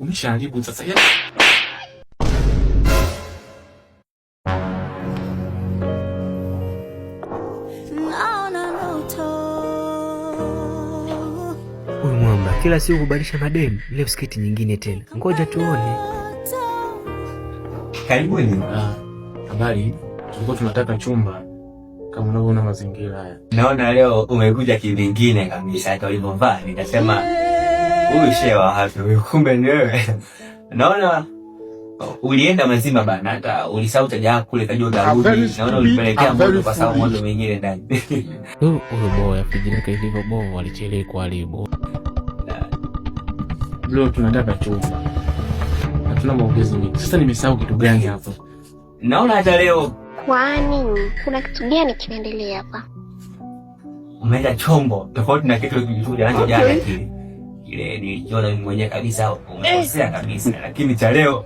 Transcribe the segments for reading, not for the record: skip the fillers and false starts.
Umeshaharibu sasa. Huyu mwamba kila siku kubadilisha mademu. Leo sketi nyingine tena. Ngoja tuone. Karibuni. Habari. Tulikuwa tunataka chumba kama unavyoona mazingira haya. Naona leo umekuja kivingine kabisa, hata ulivyovaa nikasema huyu shehe wa hapo, kumbe ni wewe. Naona ulienda mazima bana, hata ulisahau taja kule kajua darudi. Naona ulipelekea moto kwa sababu moto mwingine ndani. Huyu boy afijinaka hivyo boy alichelewa kuharibu. Leo tunataka chumba. Hatuna maongezi mengi. Sasa nimesahau kitu gani hapo? Naona hata leo kwani kuna kitu gani kinaendelea hapa? Umeenda chombo tofauti na kitu kilichokuja nacho jana kile. Ile nilijiona mimi mwenyewe kabisa umekosea kabisa, lakini cha leo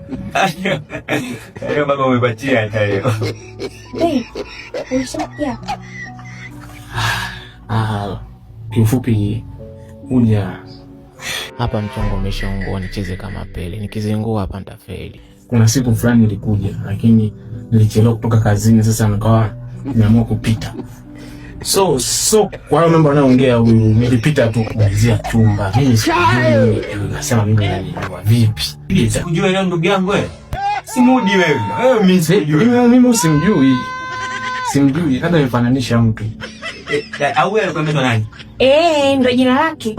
leo baba umepatia hata leo. Ulishakia? Kiufupi uja hapa mchongo umeshaungua, nicheze kama Pele. Nikizingua hapa nitafeli. Kuna siku fulani nilikuja lakini nilichelewa kutoka kazini, sasa nikawa nimeamua kupita. So kwa hiyo mambo anaongea huyu, nilipita tu kumalizia chumba. Mimi sijui nasema mimi nalikuwa vipi. Sikujua leo ndugu yangu wewe. Simudi wewe. Mimi sijui. Mimi simjui. Simjui hata nimfananisha mtu. Au wewe kwa mtu nani? Ndio jina lake.